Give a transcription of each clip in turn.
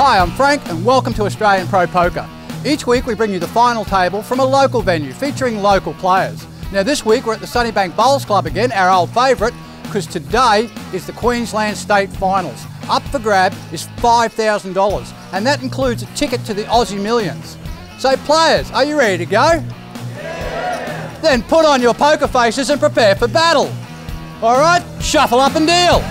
Hi, I'm Frank and welcome to Australian Pro Poker. Each week we bring you the final table from a local venue featuring local players. Now this week we're at the Sunnybank Bowls Club again, our old favourite, because today is the Queensland State Finals. Up for grab is $5,000 and that includes a ticket to the Aussie Millions. So players, are you ready to go? Yeah. Then put on your poker faces and prepare for battle. All right, shuffle up and deal.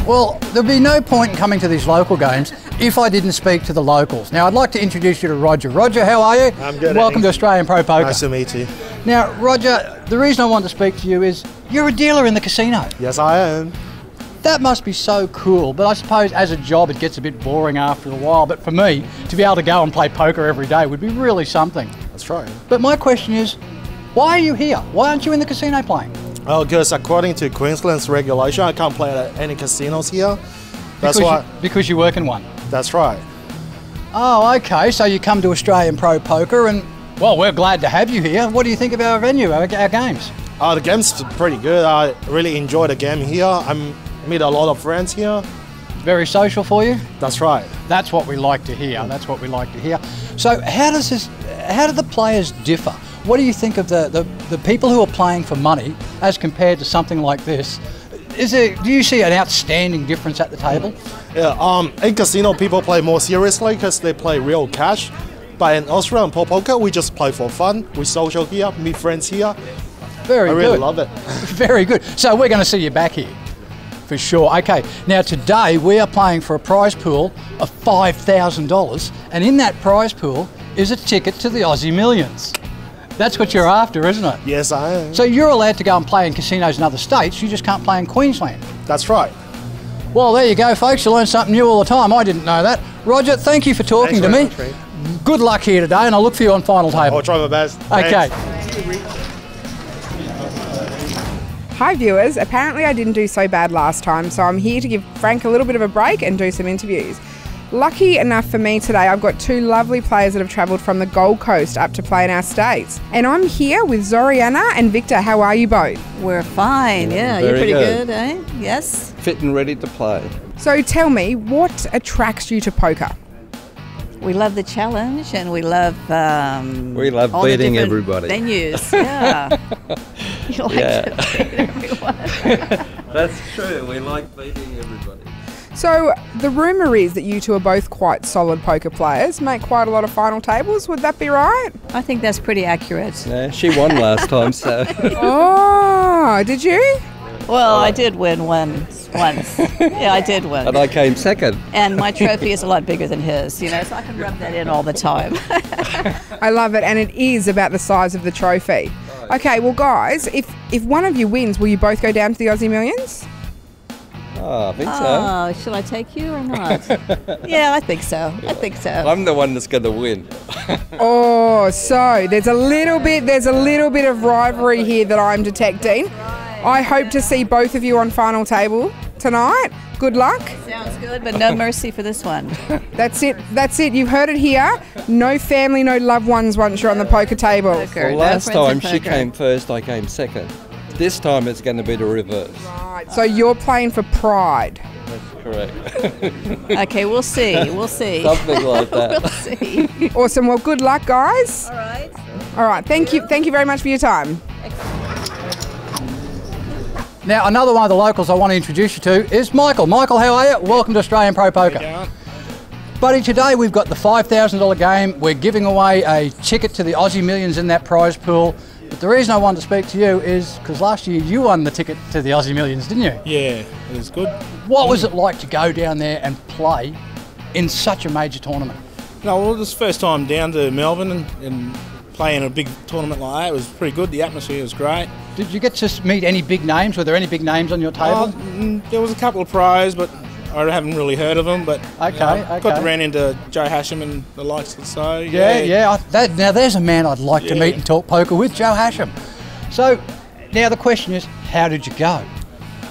Well, there'd be no point in coming to these local games if I didn't speak to the locals. Now, I'd like to introduce you to Roger. Roger, how are you? I'm good. Welcome to Australian Pro Poker. Nice to meet you. Now, Roger, the reason I want to speak to you is you're a dealer in the casino. Yes, I am. That must be so cool, but I suppose as a job it gets a bit boring after a while. But for me, to be able to go and play poker every day would be really something. That's right. But my question is, why are you here? Why aren't you in the casino playing? Oh, because according to Queensland's regulation, I can't play at any casinos here. That's why. Because you work in one? That's right. Oh, okay. So you come to Australian Pro Poker and, well, we're glad to have you here. What do you think of our venue, our games? Oh, the game's pretty good. I really enjoy the game here. I meet a lot of friends here. Very social for you? That's right. That's what we like to hear. That's what we like to hear. So how do the players differ? What do you think of the people who are playing for money as compared to something like this? Do you see an outstanding difference at the table? Yeah, in casino people play more seriously because they play real cash. But in Australian Pro Poker, we just play for fun. We social here, meet friends here. Very good. I really love it. Very good. So we're going to see you back here. For sure. Okay, now today we are playing for a prize pool of $5,000 and in that prize pool is a ticket to the Aussie Millions. That's what you're after, isn't it? Yes, I am. So you're allowed to go and play in casinos in other states, you just can't play in Queensland. That's right. Well, there you go, folks. You learn something new all the time. I didn't know that. Roger, thank you for talking to me. Good luck here today and I'll look for you on final table. I'll try my best. Okay. Hi viewers, apparently I didn't do so bad last time, so I'm here to give Frank a little bit of a break and do some interviews. Lucky enough for me today, I've got two lovely players that have travelled from the Gold Coast up to play in our states. And I'm here with Zoriana and Victor. How are you both? We're fine, yeah. You're pretty good, eh? Yes? Fit and ready to play. So tell me, what attracts you to poker? We love the challenge and we love all beating the everybody. Venues, yeah. You like to beat everyone. That's true, we like beating everybody. So the rumour is that you two are both quite solid poker players, make quite a lot of final tables, would that be right? I think that's pretty accurate. Yeah, she won last time, so. Oh, did you? Well, I did win once. Yeah, I did win. And I came second. And my trophy is a lot bigger than his, so I can rub that in all the time. I love it, and it is about the size of the trophy. Okay, well guys, if one of you wins, will you both go down to the Aussie Millions? Oh, I think so. Oh, shall I take you or not? Yeah, I think so. I think so. I'm the one that's going to win. Oh, so there's a little bit of rivalry here that I'm detecting. I hope to see both of you on final table tonight. Good luck. Sounds good, but no mercy for this one. That's it. You've heard it here. No family, no loved ones once you're on the poker table. Well, last time she came first, I came second. This time it's going to be the reverse. Right, so you're playing for pride. That's correct. Okay, we'll see. We'll see. Something like that. We'll see. Awesome. Well, good luck, guys. All right. All right. Thank you. Thank you very much for your time. Now, another one of the locals I want to introduce you to is Michael. Michael, how are you? Welcome to Australian Pro Poker. Buddy, today we've got the $5,000 game. We're giving away a ticket to the Aussie Millions in that prize pool. But the reason I wanted to speak to you is because last year you won the ticket to the Aussie Millions, didn't you? Yeah, it was good. What was it like to go down there and play in such a major tournament? No, well, this is the first time down to Melbourne and playing a big tournament like that. It was pretty good. The atmosphere was great. Did you get to meet any big names? Were there any big names on your table? There was a couple of pros, but I haven't really heard of them. But okay. Got to run into Joe Hasham and the likes of so. Yeah. Now there's a man I'd like to meet and talk poker with, Joe Hasham. So now the question is, how did you go?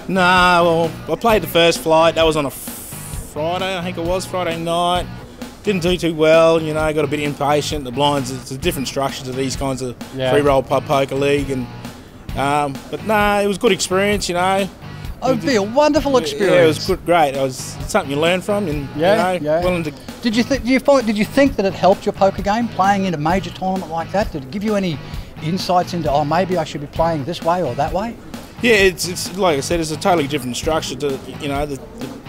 Nah, well, I played the first flight. That was on a Friday, I think it was, Friday night. Didn't do too well, got a bit impatient. The blinds, it's a different structure to these kinds of free roll pub poker league, and But it was good experience, you know. It would be a wonderful experience. Yeah, it was good, great. It was something you learn from, and willing to. Did you think that it helped your poker game playing in a major tournament like that? Did it give you any insights into maybe I should be playing this way or that way? Yeah, it's like I said, it's a totally different structure to the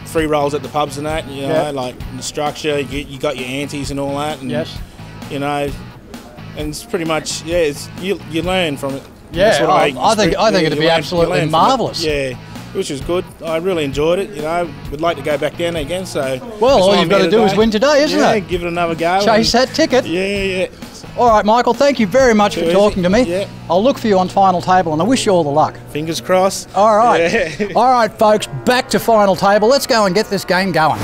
free rolls at the pubs and that. You know, like the structure, you got your antes and all that, and you know, and it's pretty much you learn from it. Yeah, I think it'd be absolutely marvellous. Yeah. Which was good. I really enjoyed it. You know, would like to go back down again. So all you've got to do is win today, isn't it? Yeah, give it another go. Chase that ticket. Yeah. All right, Michael. Thank you very much for talking to me. Yeah. I'll look for you on final table, and I wish you all the luck. Fingers crossed. All right. Yeah. All right, folks. Back to final table. Let's go and get this game going.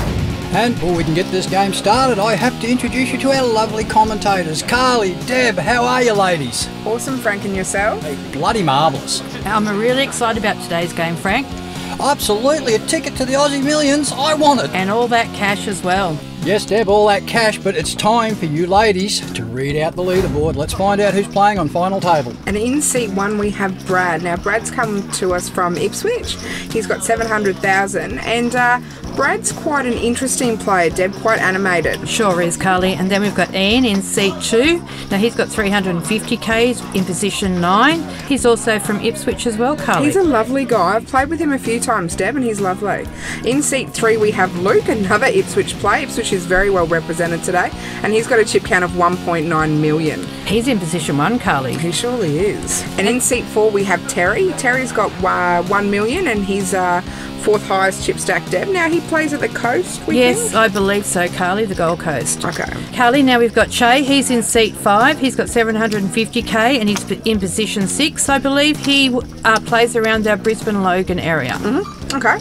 And before we can get this game started, I have to introduce you to our lovely commentators. Carly, Deb, how are you ladies? Awesome, Frank, and yourself? Bloody marvellous. I'm really excited about today's game, Frank. Absolutely, a ticket to the Aussie Millions. I want it. And all that cash as well. Yes, Deb, all that cash, but it's time for you ladies to read out the leaderboard. Let's find out who's playing on final table. And in seat 1 we have Brad. Now Brad's come to us from Ipswich. He's got 700,000 and Brad's quite an interesting player, Deb, quite animated. Sure is, Carly. And then we've got Ian in seat 2. Now he's got 350k, he's in position 9. He's also from Ipswich as well, Carly. He's a lovely guy. I've played with him a few times, Deb, and he's lovely. In seat 3 we have Luke, another Ipswich player. Ipswich is very well represented today, and he's got a chip count of 1.9 million. He's in position 1, Carly. He surely is. And in seat 4 we have Terry. Terry's got 1 million, and he's 4th highest chip stack, Deb. Now he plays at the Coast weekend? Yes, I believe so, Carly, the Gold Coast. Okay. Carly, now we've got Che. He's in seat 5. He's got 750k and he's in position 6. I believe he plays around our Brisbane Logan area. Mm-hmm. Okay.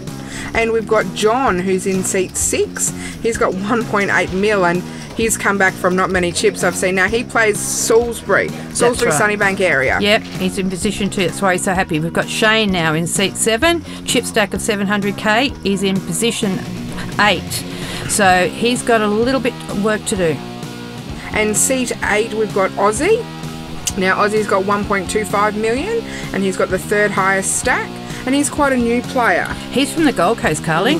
And we've got John, who's in seat 6. He's got 1.8 mil, and he's come back from not many chips I've seen. Now he plays Salisbury, right. Sunnybank area. Yep, he's in position 2. That's why he's so happy. We've got Shane now in seat 7, chip stack of 700k. He's in position 8. So he's got a little bit of work to do. And seat 8, we've got Aussie. Now Aussie's got 1.25 million, and he's got the 3rd highest stack. And he's quite a new player. He's from the Gold Coast, Carly.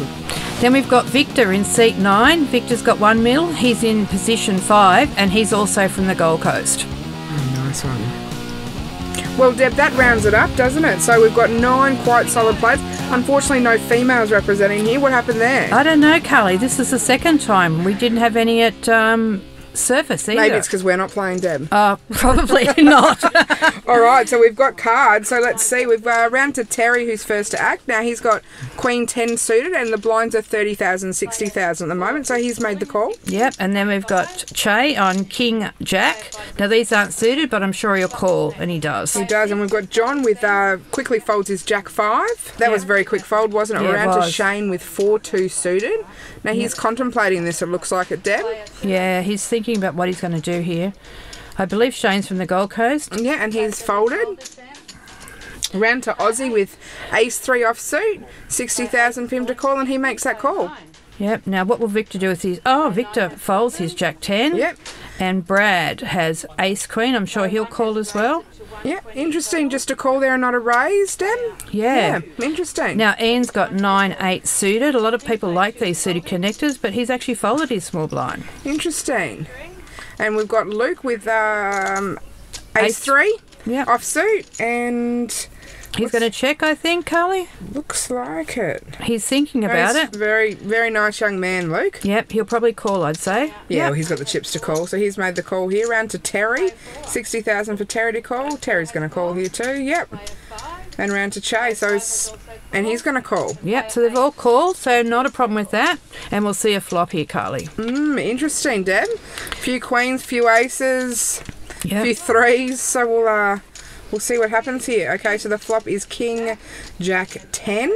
Then we've got Victor in seat 9. Victor's got 1 mil. He's in position 5, and he's also from the Gold Coast. Oh, nice one. Well, Deb, that rounds it up, doesn't it? So we've got 9 quite solid players. Unfortunately, no females representing here. What happened there? I don't know, Carly. This is the second time. We didn't have any at surface either. Maybe it's because we're not playing, Deb. Probably not. All right, so we've got cards. So let's see. We've round to Terry, who's first to act. Now he's got Queen 10 suited, and the blinds are 30,000, 60,000 at the moment. So he's made the call. Yep, and then we've got Che on King Jack. Now these aren't suited, but I'm sure he'll call, and he does. He does, and we've got John with quickly folds his Jack 5. That was a very quick fold, wasn't it? Yeah, round to Shane with 4-2 suited. Now he's contemplating this. It looks like it, Deb. Yeah, he's thinking about what he's going to do here. I believe Shane's from the Gold Coast. Yeah, and he's folded. Round to Aussie with Ace 3 off suit, 60,000 for him to call, and he makes that call. Yep. Now what will Victor do with his... Oh, Victor folds his Jack 10. Yep. And Brad has Ace Queen. I'm sure he'll call as well. Yeah, interesting. Just a call there and not a raise, Deb. Yeah. Interesting. Now Ian's got 9-8 suited. A lot of people like these suited connectors, but he's actually folded his small blind. Interesting. And we've got Luke with Ace 3 off suit, and he's going to check, I think, Carly. Looks like it. He's thinking about it. Very, very nice young man, Luke. Yep, he'll probably call, I'd say. Yeah, well, he's got the chips to call, so he's made the call here. Round to Terry, 60,000 for Terry to call. Terry's going to call here too. Yep. And round to Chase, and he's going to call. Yep, so they've all called, so not a problem with that. And we'll see a flop here, Carly. Interesting, Deb. Few queens, few aces, few threes. So we'll see what happens here. Okay, so the flop is King Jack 10.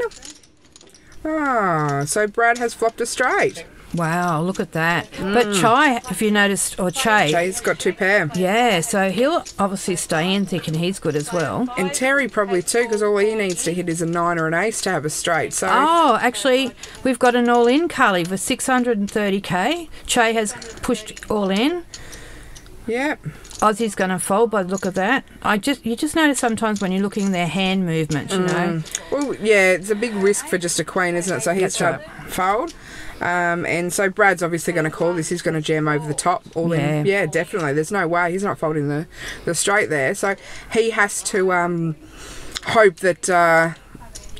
So Brad has flopped a straight. Wow, look at that. But Chai, if you noticed, or Chay's got 2 pair. Yeah, so he'll obviously stay in thinking he's good as well. And Terry probably too, because all he needs to hit is a 9 or an ace to have a straight. So actually, we've got an all-in, Carly, for 630k. Che has pushed all in. Yep. Aussie's going to fold by the look of that. You just notice sometimes when you're looking at their hand movements, you know. Well, yeah, it's a big risk for just a queen, isn't it? So he has to fold. And so Brad's obviously going to call this. He's going to jam over the top. In. Yeah, definitely. There's no way. He's not folding the straight there. So he has to hope that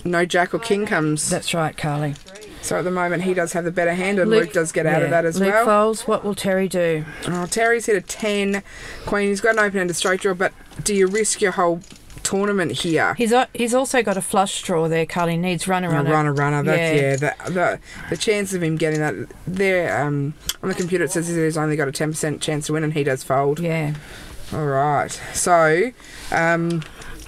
no jack or king comes. That's right, Carly. So at the moment he does have the better hand, and Luke does get out of that as Luke well. folds. What will Terry do? Oh, Terry's hit a 10. Queen, he's got an open-ended straight draw, but do you risk your whole tournament here? He's also got a flush draw there, Carly. Needs runner. That's, the chances of him getting that there on the computer, it says he's only got a 10% chance to win, and he does fold. Yeah. All right. So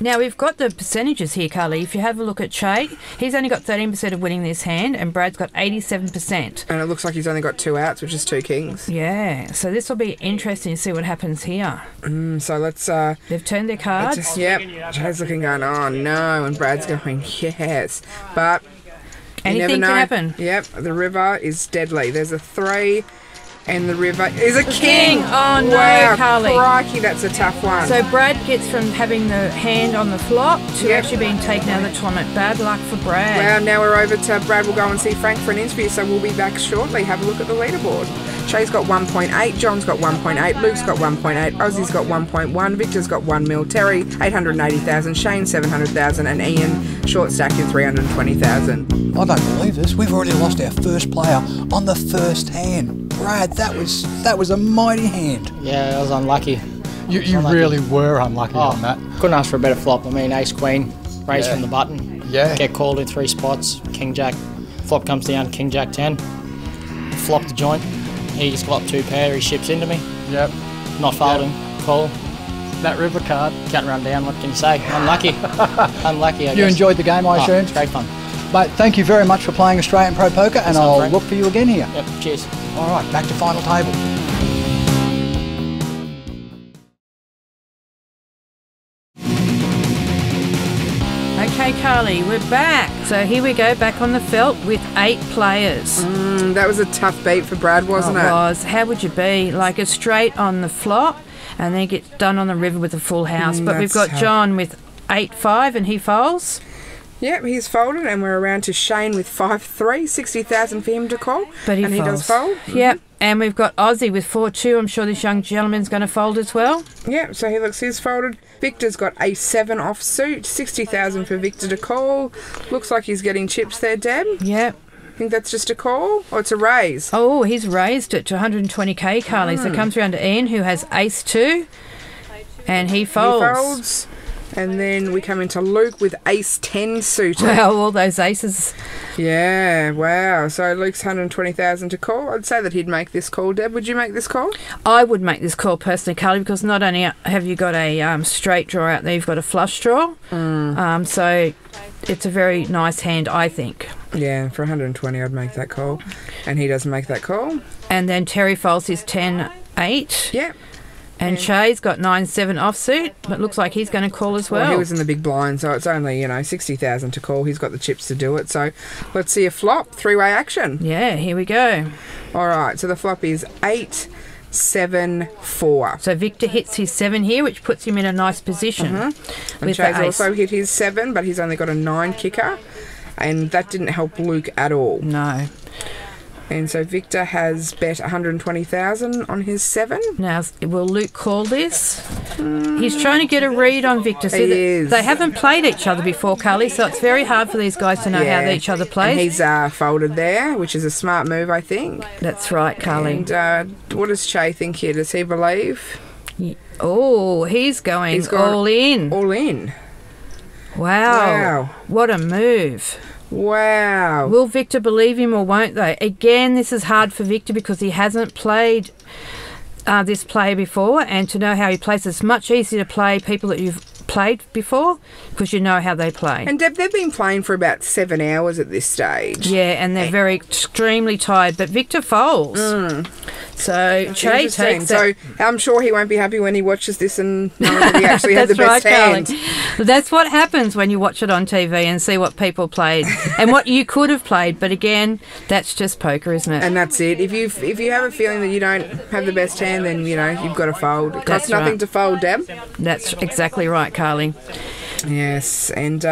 now we've got the percentages here, Carly. If you have a look at Che, he's only got 13% of winning this hand, and Brad's got 87%. And it looks like he's only got 2 outs, which is 2 kings. Yeah, so this will be interesting to see what happens here. So let's... They've turned their cards. Che's looking going, oh no, and Brad's going, yes. But anything can happen. Yep, the river is deadly. There's a 3... And the river is a king. Oh no, wow, Carly. Crikey, that's a tough one. So Brad gets from having the hand on the flop to actually being taken out of the tournament. Bad luck for Brad. Well, now we're over to Brad. We'll go and see Frank for an interview, so we'll be back shortly. Have a look at the leaderboard. Shay's got 1.8, John's got 1.8, Luke's got 1.8, Aussie's got 1.1, Victor's got 1 mil, Terry 880,000, Shane 700,000, and Ian short stacked in 320,000. I don't believe this. We've already lost our first player on the first hand. Brad, that was a mighty hand. Yeah, I was unlucky. You really were unlucky on that. Couldn't ask for a better flop. I mean, ace queen, raise from the button. Yeah. Get called in 3 spots. King jack, flop comes down. King jack 10. Flop the joint. He's got 2 pair. He ships into me. Yep. Not folding. Call. That river card. Can't run down. What can you say? Unlucky. Unlucky. I guess. You enjoyed the game, I assume. It's great fun. Mate, thank you very much for playing Australian Pro Poker, and I'll look for you again here. Yep. Cheers. All right, back to final table. Okay, Carly, we're back. So here we go, back on the felt with 8 players. That was a tough beat for Brad, wasn't it? It was. How would you be? Like a straight on the flop, and then get done on the river with a full house. But we've got tough. John with 8-5, and he folds. Yep, he's folded, and we're around to Shane with 5-3, 60,000 for him to call. But he does fold. Yep, and we've got Aussie with 4-2. I'm sure this young gentleman's going to fold as well. Yep, so he's folded. Victor's got a 7 offsuit, 60,000 for Victor to call. Looks like he's getting chips there, Deb. Yep. Think that's just a call, or it's a raise? Oh, he's raised it to 120k, Carly. So it comes around to Ian, who has ace-2, and he folds. He folds. And then we come into Luke with ace-10 suited. Wow, all those aces. Yeah, wow. So Luke's 120,000 to call. I'd say that he'd make this call. Deb, would you make this call? I would make this call personally, Carly, because not only have you got a straight draw out there, you've got a flush draw. So it's a very nice hand, I think. Yeah, for 120 I'd make that call. And he doesn't make that call. And then Terry folds his 10-8. Yep. And Che's got 9-7 offsuit, but looks like he's going to call as well. He was in the big blind, so it's only, 60,000 to call. He's got the chips to do it. So let's see a flop, 3-way action. Yeah, here we go. All right, so the flop is 8-7-4. So Victor hits his 7 here, which puts him in a nice position. And Che's also hit his 7, but he's only got a 9 kicker, and that didn't help Luke at all. No. And so Victor has bet 120,000 on his 7. Now, will Luke call this? He's trying to get a read on Victor. He is. They haven't played each other before, Carly, so it's very hard for these guys to know how each other plays. And he's folded there, which is a smart move, I think. That's right, Carly. And what does Che think here? Does he believe? Oh, he's going all in. All in. Wow. What a move. Wow. Will Victor believe him or won't they? Again, this is hard for Victor because he hasn't played this player before, and to know how he plays, it's much easier to play people that you've played before because you know how they play. And Deb, they've been playing for about 7 hours at this stage. Yeah, and they're very extremely tired, but Victor folds. So Che takes So it. I'm sure he won't be happy when he watches this and knows that he actually had the That's best right, hand. Carly. That's what happens when you watch it on TV and see what people played and what you could have played. But again, that's just poker, isn't it? And that's it. If you have a feeling that you don't have the best hand, then you've got to fold. It costs nothing to fold, Deb. That's exactly right, Carly. Yes, and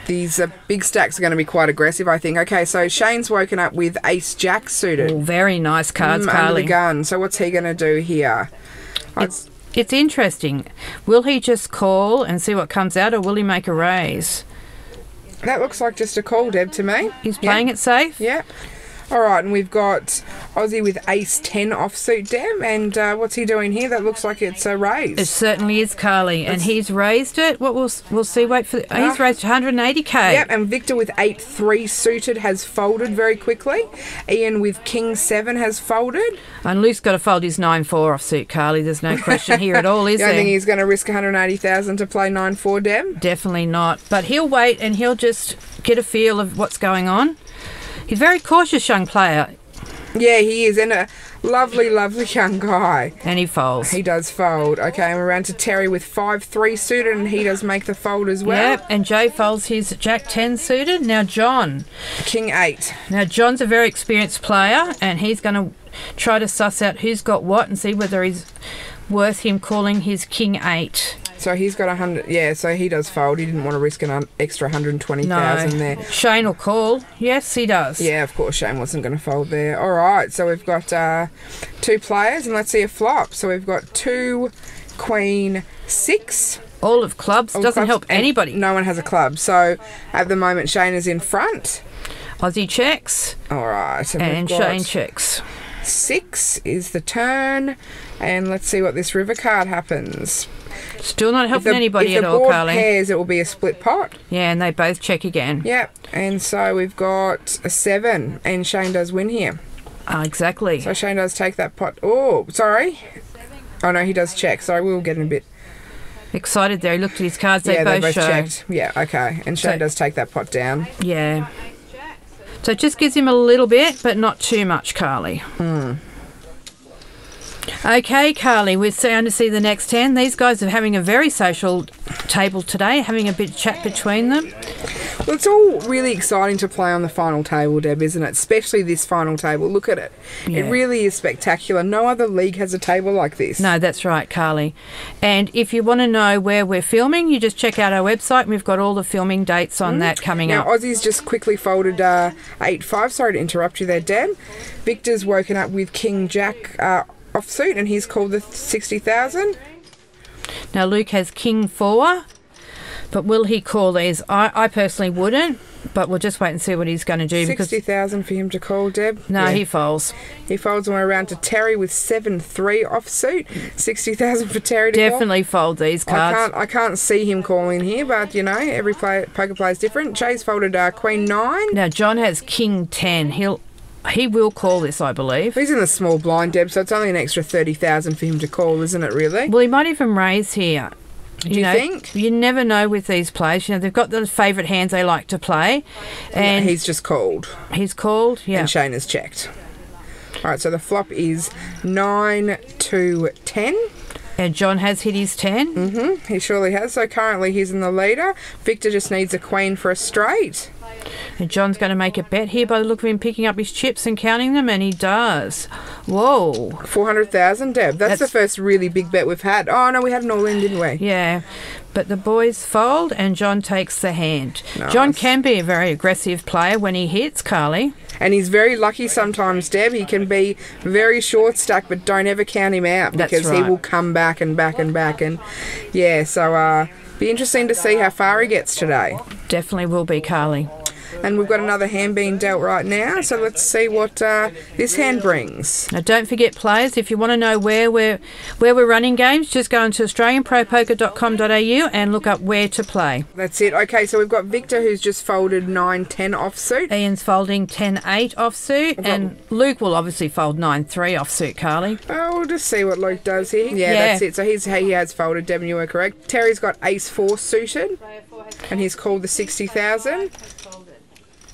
these big stacks are going to be quite aggressive, I think. Okay, so Shane's woken up with Ace Jack suited. Ooh, very nice cards, Under Carly. the gun. So what's he going to do here? It's interesting. Will he just call and see what comes out, or will he make a raise? That looks like just a call, Deb, to me. He's playing it safe? Yeah. All right, and we've got Aussie with Ace 10 offsuit, Deb, and what's he doing here? That looks like it's a raise. It certainly is, Carly, and he's raised it. What we'll see. Wait for he's raised 180k. Yep, and Victor with 8-3 suited has folded very quickly. Ian with King 7 has folded. And Luke's got to fold his 9-4 offsuit, Carly. There's no question here at all, is You there? don't think he's going to risk 180,000 to play 9-4, Deb? Definitely not. But he'll wait and he'll just get a feel of what's going on. He's a very cautious young player. Yeah, he is, and a lovely, lovely young guy. And he folds. He does fold. Okay, and we're around to Terry with 5-3 suited, and he does make the fold as well. Yep, and Jay folds his Jack 10 suited. Now John. King 8. Now John's a very experienced player, and he's going to try to suss out who's got what and see whether he's worth him calling his King 8. So he's got 100. Yeah, so he does fold. He didn't want to risk an extra 120,000 there. Shane will call. Yes, he does. Yeah, of course, Shane wasn't going to fold there. All right, so we've got 2 players, and let's see a flop. So we've got 2 Queen 6. All of clubs. Doesn't help anybody. No one has a club. So at the moment, Shane is in front. Aussie checks. All right. And Shane checks. 6 is the turn. And let's see what this river card happens. Still not helping anybody at all, If the board Carly. pairs, it will be a split pot. Yeah, and they both check again. Yep. And so we've got a 7, and Shane does win here. Exactly. So Shane does take that pot. Oh, sorry. Oh, no, he does check. Sorry, we were getting a bit excited there. He looked at his cards. They both show. checked. Yeah, okay. And Shane does take that pot down. Yeah. So it just gives him a little bit, but not too much, Carly. Okay, Carly, we're starting to see the next 10. These guys are having a very social table today, having a bit of chat between them. Well, it's all really exciting to play on the final table, Deb, isn't it? Especially this final table. Look at it. Yeah. It really is spectacular. No other league has a table like this. No, that's right, Carly. And if you want to know where we're filming, you just check out our website. We've got all the filming dates on that coming up. Now, Aussie's just quickly folded 8-5. Sorry to interrupt you there, Deb. Victor's woken up with King Jack offsuit, and he's called the 60,000. Now, Luke has King 4. But will he call these? I personally wouldn't, but we'll just wait and see what he's going to do. 60,000 for him to call, Deb. No, he folds. He folds, and we're around to Terry with 7-3 offsuit. 60,000 for Terry to Definitely fold these cards. I can't see him calling here, but you know, every poker player is different. Jay's folded Queen 9. Now John has King 10. He will call this, I believe. He's in the small blind, Deb, so it's only an extra 30,000 for him to call, isn't it? Really? Well, he might even raise here. Do you think? You never know with these players. You know, they've got the favourite hands they like to play. And he's just called. He's called, yeah. And Shane has checked. All right, so the flop is 9-10. And John has hit his 10. He surely has. So currently he's in the leader. Victor just needs a queen for a straight. And John's going to make a bet here by the look of him picking up his chips and counting them, and he does. Whoa. 400,000, Deb. That's the first really big bet we've had. Oh, no, we had an all-in, didn't we? Yeah. But the boys fold, and John takes the hand. Nice. John can be a very aggressive player when he hits, Carly. And he's very lucky sometimes, Deb. He can be very short stack, but don't ever count him out because he will come back and back and back. And, yeah, so be interesting to see how far he gets today. Definitely will be, Carly. And we've got another hand being dealt right now, so let's see what this hand brings. Now, don't forget, players, if you want to know where we're running games, just go into australianpropoker.com.au and look up where to play. That's it. Okay, so we've got Victor, who's just folded 9-10 offsuit. Ian's folding 10-8 offsuit, and Luke will obviously fold 9-3 offsuit, Carly. Oh, we'll just see what Luke does here. Yeah, that's it. So he has folded, Deb, and you were correct. Terry's got Ace 4 suited, and he's called the 60,000.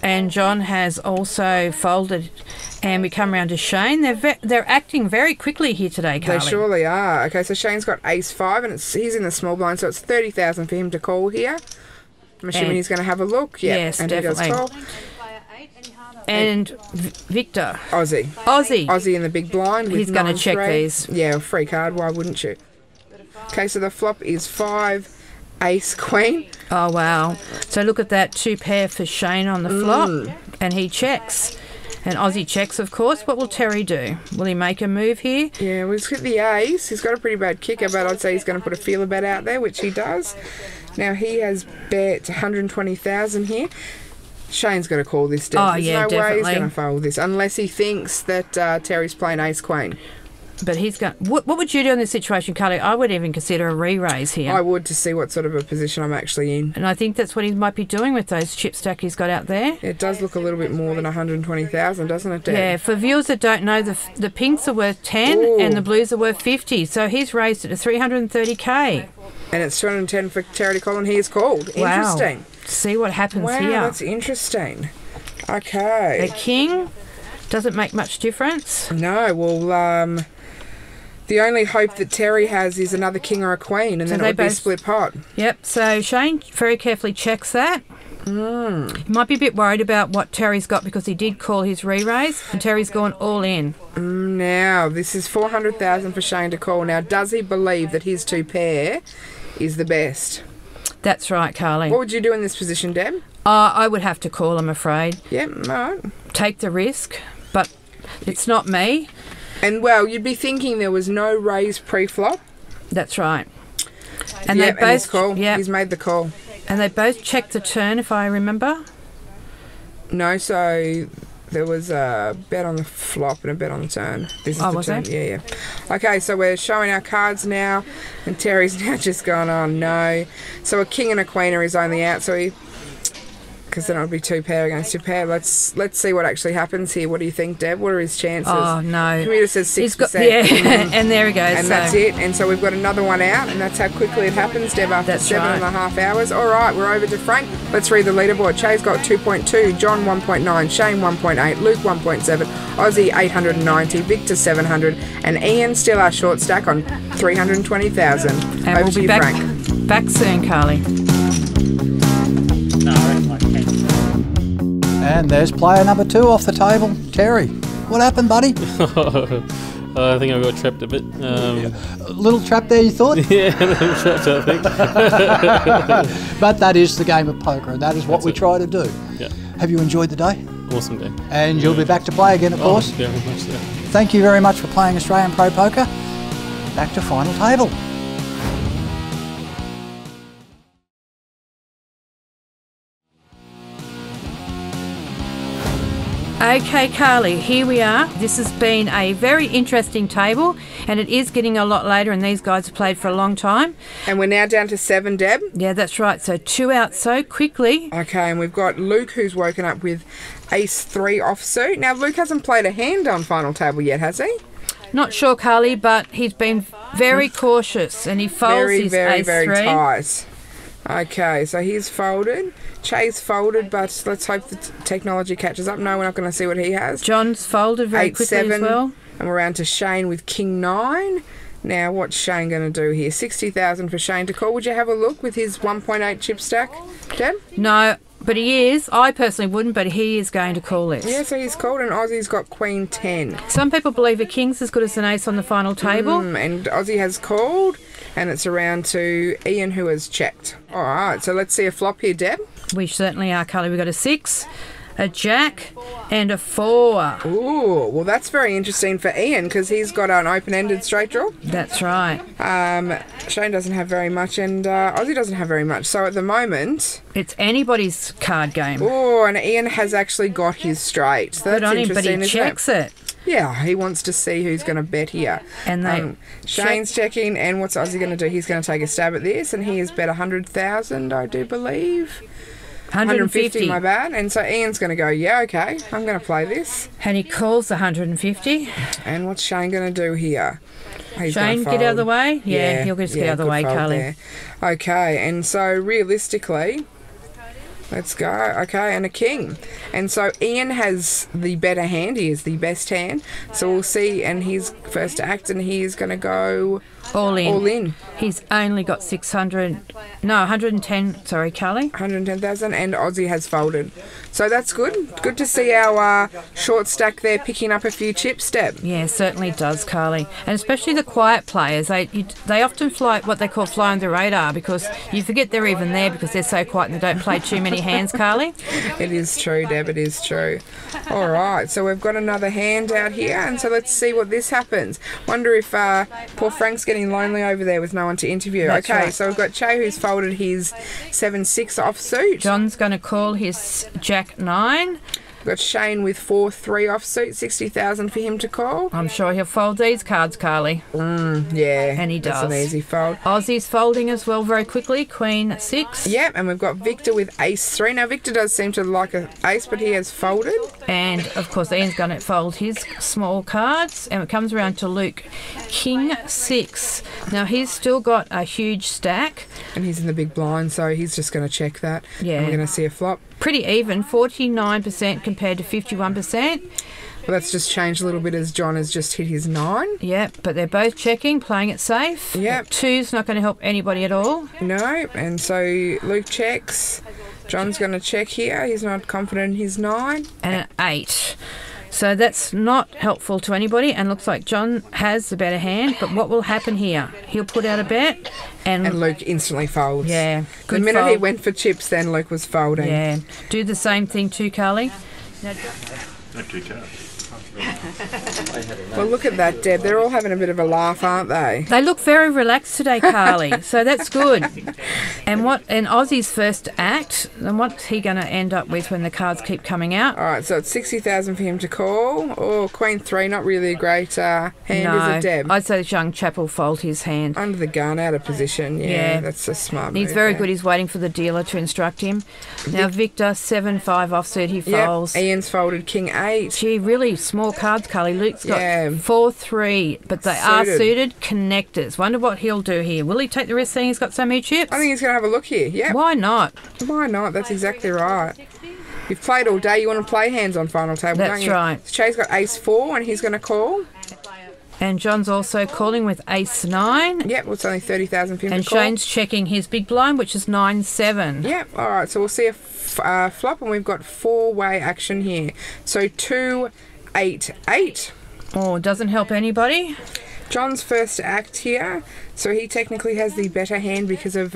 And John has also folded, and we come round to Shane. They're acting very quickly here today, Carly. They surely are. Okay, so Shane's got ace 5, and he's in the small blind, so it's 30,000 for him to call here. I'm assuming he's going to have a look. Yep. Yes, and definitely. He does call. And Victor. Aussie in the big blind. He's going to check 9-3. these. Yeah, free card. Why wouldn't you? Okay, so the flop is 5, ace, queen. Oh, wow. So look at that, 2 pair for Shane on the flop, and he checks. And Aussie checks, of course. What will Terry do? Will he make a move here? Yeah, well, he's hit the ace. He's got a pretty bad kicker, but I'd say he's going to put a feeler bet out there, which he does. Now, he has bet 120,000 here. Shane's going to call this down. There's no way he's going to fold this, unless he thinks that Terry's playing ace-queen. But he's going. What would you do in this situation, Carly? I would even consider a re-raise here. I would, to see what sort of a position I'm actually in. And I think that's what he might be doing with those chip stack he's got out there. It does look a little bit more than 120,000, doesn't it, Dad? Yeah, for viewers that don't know, the pinks are worth 10 and the blues are worth 50. So he's raised it to 330k. And it's 210 for Terry to call, and he is called. Wow. Interesting. See what happens here. Wow, that's interesting. Okay. A king doesn't make much difference. No, well, the only hope that Terry has is another king or a queen, and then it would be split pot. Yep, so Shane very carefully checks that. He might be a bit worried about what Terry's got because he did call his re-raise, and Terry's gone all in. Now, this is 400,000 for Shane to call. Now, does he believe that his 2 pair is the best? That's right, Carly. What would you do in this position, Deb? I would have to call, I'm afraid. Yep, right. Take the risk, but it's not me. And, well, you'd be thinking there was no raise pre-flop. That's right. And yep, they both and he's call. Yep. He's made the call. And they both checked the turn, if I remember. No, so there was a bet on the flop and a bet on the turn. This is the turn. Yeah. Okay, so we're showing our cards now, and Terry's now just gone, oh no. So a king and a queen are his only out, so he... Because then it would be 2 pair against 2 pair. Let's see what actually happens here. What do you think, Deb? What are his chances? Oh, no. Computer says 6%. And there he goes. And that's it. And so we've got another one out, and that's how quickly it happens, Deb, after 7.5 hours. All right, we're over to Frank. Let's read the leaderboard. Shay's got 2.2, John 1.9, Shane 1.8, Luke 1.7, Aussie 890, Victor 700, and Ian still our short stack on 320,000. And over we'll to be you, back soon, Carly. And there's player number 2 off the table, Terry. What happened, buddy? I think I got trapped a bit. A little trap there, you thought? Yeah, a little trapped, I think. But that is the game of poker, and that is what we try to do. Yeah. Have you enjoyed the day? Awesome day. And you'll be back to play again, of course? Very much so. Thank you very much for playing Australian Pro Poker. Back to final table. Okay, Carly, here we are. This has been a very interesting table, and it is getting a lot later, and these guys have played for a long time. And we're now down to 7, Deb. Yeah, that's right. So 2 out so quickly. Okay, and we've got Luke, who's woken up with ace 3 offsuit. Now, Luke hasn't played a hand on final table yet, has he? Not sure, Carly, but he's been very cautious, and he folds his ace 3. Very tight. Okay, so he's folded. Chase folded, but let's hope the technology catches up. No, we're not going to see what he has. John's folded very quickly as well. And we're around to Shane with king 9. Now, what's Shane going to do here? 60,000 for Shane to call. Would you have a look with his 1.8 chip stack, Deb? No, but he is. I personally wouldn't, but he is going to call this. Yeah, so he's called, and Aussie's got queen 10. Some people believe a king's as good as an ace on the final table. And Aussie has called, and it's around to Ian, who has checked. All right, so let's see a flop here, Deb. We certainly are, Carly. We've got a 6, a jack, and a 4. Ooh, well, that's very interesting for Ian because he's got an open-ended straight draw. That's right. Shane doesn't have very much, and Aussie doesn't have very much. So at the moment, it's anybody's card game. Oh, and Ian has actually got his straight. So that's interesting, but he checks it. Yeah, he wants to see who's going to bet here. And Shane's checking, and what's Aussie going to do? He's going to take a stab at this, and he has bet 100,000, I do believe. 150, my bad. And so Ian's going to go, yeah, okay, I'm going to play this. And he calls the 150. And what's Shane going to do here? Shane, get out of the way? Yeah, he'll just get out of the way, Carly. There. Okay, and so realistically, Let's go. Okay, and a king. And so Ian has the better hand. He is the best hand. So we'll see. And he's first to act, and he is going to go all in. All in. He's only got 110. Sorry, Carly. 110,000, and Aussie has folded. So that's good. Good to see our short stack there picking up a few chips, Deb. Yeah, certainly does, Carly. And especially the quiet players. They often fly what they call fly under the radar because you forget they're even there because they're so quiet and they don't play too many hands, Carly. It is true, Deb. It is true. All right, so we've got another hand out here, and so let's see what this happens. Wonder if poor Frank's getting lonely over there with no one to interview. That's okay, right. so we've got Che who's folded his 7-6 offsuit. John's going to call his Jack 9. We've got Shane with 4-3 offsuit, 60,000 for him to call. I'm sure he'll fold these cards, Carly. Yeah, And he that's does. an easy fold. Aussie's folding as well very quickly. Queen 6. Yep, and we've got Victor with ace-3. Now, Victor does seem to like an ace, but he has folded. And, of course, Ian's going to fold his small cards. And it comes around to Luke. King 6. Now, he's still got a huge stack. And he's in the big blind, so he's just going to check that. Yeah. And we're going to see a flop. Pretty even, 49% compared to 51%. Well, that's just changed a little bit as John has just hit his 9. Yep, but they're both checking, playing it safe. Yep. 2's not going to help anybody at all. No, and so Luke checks. John's going to check here. He's not confident in his 9. And an 8. So that's not helpful to anybody, and looks like John has the better hand. But what will happen here? He'll put out a bet, and Luke instantly folds. Yeah, The good minute he fold. went for chips, then Luke was folding. Yeah, do the same thing too, Carly. Well, look at that, Deb. They're all having a bit of a laugh, aren't they? They look very relaxed today, Carly. So that's good. And Aussie's first act, and what's he going to end up with when the cards keep coming out? All right, so it's 60,000 for him to call. Oh, Queen 3, not really a great hand, No, is it, Deb? I'd say this young chap will fold his hand. Under the gun, out of position. Yeah, Yeah. that's a smart He's move very there. good. He's waiting for the dealer to instruct him. Now, Victor, 7-5 offsuit, he Yep, folds. Ian's folded King 8. Gee, really small cards, Carly. Luke's got Yeah. 4-3, but they are Suited. suited connectors. Wonder what he'll do here. Will he take the risk saying he's got so many chips? I think he's going to have a look here. Yeah. Why not? Why not? That's exactly right. You've played all day. You want to play hands on final table, That's don't you? right. So Che's got ace-4, and he's going to call. And John's also calling with ace-9. Yep, well, it's only 30,000 for him And to call. Shane's checking his big blind, which is 9-7. Yep, all right, so we'll see a flop, and we've got 4-way action here. So 2-8-8. Oh, doesn't help anybody. John's first act here, so he technically has the better hand because of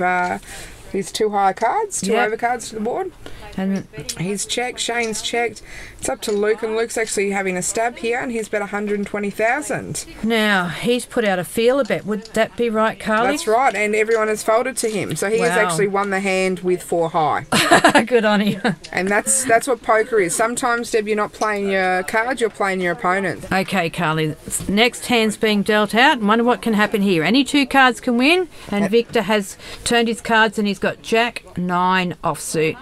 his 2 higher cards, 2 Yep. overcards to the board. And He's checked, Shane's checked. It's up to Luke, and Luke's actually having a stab here, and he's bet 120,000. now, he's put out a feeler bet. Would that be right, Carly? That's right, and everyone has folded to him, so he has Wow. actually won the hand with 4 high. Good on you. And that's what poker is. Sometimes, Deb, you're not playing your cards, you're playing your opponent. Okay, Carly. Next hand's being dealt out. And wonder what can happen here. Any 2 cards can win. And Victor has turned his cards and he's got Jack 9 offsuit.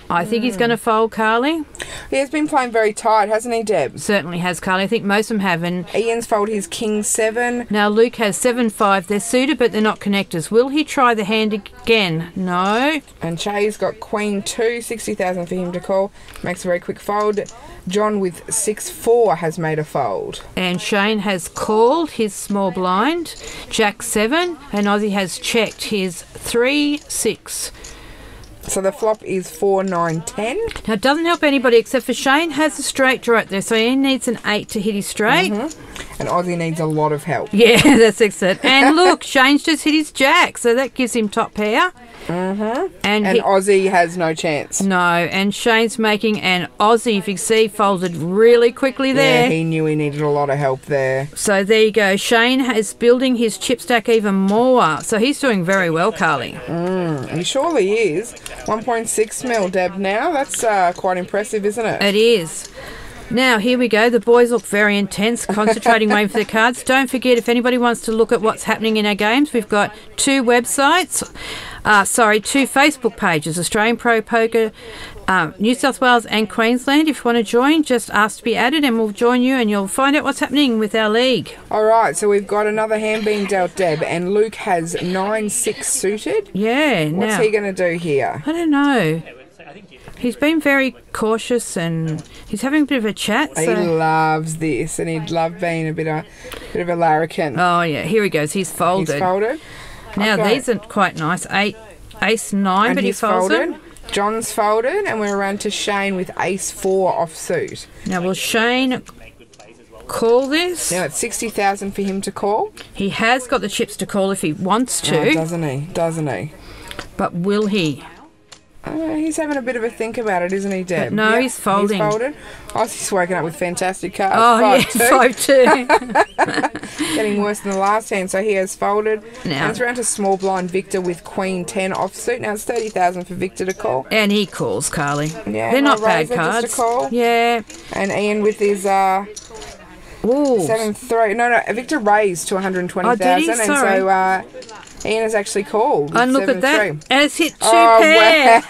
I think he's going to fold, Carly. He has been playing very tight, hasn't he, Deb? Certainly has, Carly. I think most of them have. And Ian's folded his King 7. now Luke has 7-5. They're suited, but they're not connectors. Will he try the hand again? No. And Che's got Queen 2, 60,000 for him to call. Makes a very quick fold. John with 6-4 has made a fold. And Shane has called his small blind, Jack 7, and Aussie has checked his 3-6. So the flop is 4-9-10. Now, it doesn't help anybody except for Shane has a straight draw out there, so he needs an 8 to hit his straight. And Aussie needs a lot of help. Yeah, that's excellent. And look, Shane's just hit his jack, so that gives him top pair. And And he, Aussie has no chance. no, and Shane's making an Aussie, if you see, folded really quickly there. Yeah, he knew he needed a lot of help there. So there you go. Shane is building his chip stack even more. So he's doing very well, Carly. He surely is. 1.6 mil, Deb, now. That's quite impressive, isn't it? It is. Now, here we go. The boys look very intense, concentrating, waiting for their cards. Don't forget, if anybody wants to look at what's happening in our games, we've got 2 websites. 2 Facebook pages, Australian Pro Poker, New South Wales and Queensland. If you want to join, just ask to be added and we'll join you and you'll find out what's happening with our league. All right, so we've got another hand being dealt, Deb, and Luke has 9-6 suited. Yeah, What's now, he going to do here? I don't know. He's been very cautious and he's having a bit of a chat. He loves this, and he'd love being a bit of a larrikin. Oh yeah, here he goes. He's folded. He's folded. Now Okay. these are quite nice. Ace 9, And but he he's folds folded. them. John's folded, and we're around to Shane with Ace 4 offsuit. Now will Shane call this? Now it's 60,000 for him to call. He has got the chips to call if he wants to, Oh, doesn't he? Doesn't he? but will he? He's having a bit of a think about it, isn't he, Deb? But no, he's folding. He's folded. Ozzy's woken up with fantastic cards. Oh, 5-2. yeah, 5-2. Getting worse than the last hand, so he has folded. Now- And it's around to small blind Victor with Queen 10 offsuit. Now it's 30,000 for Victor to call. And he calls, Carly. Yeah, They're not no bad razor, cards. just a call. Yeah. And Ian with his Ooh. 7-3. No, Victor raised to 120,000. Oh, did he? And Sorry. so Ian has actually called. And look 7-3. at that. And it's hit 2 Oh, pair.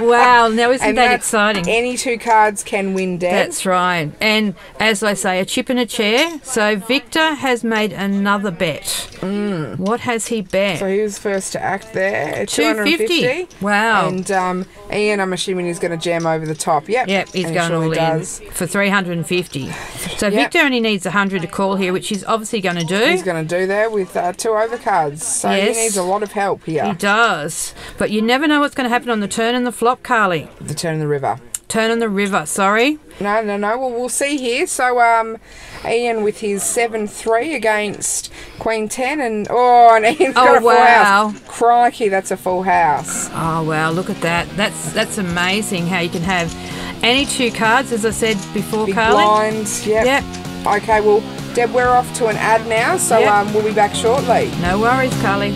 Wow. Now isn't And that that's- exciting? Any 2 cards can win, Deb. That's right. And as I say, a chip and a chair. So Victor has made another bet. What has he bet? So he was first to act there at 250. 250. Wow. And Ian, I'm assuming he's going to jam over the top. Yep. Yep, he's And going he all surely in does. for 350. So Yep. Victor only needs 100 to call here, which he's obviously going to do. He's going to do there with 2 overcards. So Yes. he needs a lot of help He here. does. But you never know what's going to happen on the turn and the flop, Carly. The turn of the river. Turn on the river, sorry. No. Well, we'll see here. So Ian with his 7-3 against Queen 10. And Ian's got a full wow. house. Crikey, that's a full house. Oh, wow, look at that. That's amazing how you can have any 2 cards, as I said before, Big Carly. blinds. Yep. Yep. Okay, well, Deb, we're off to an ad now. So Yep. we'll be back shortly. No worries, Carly.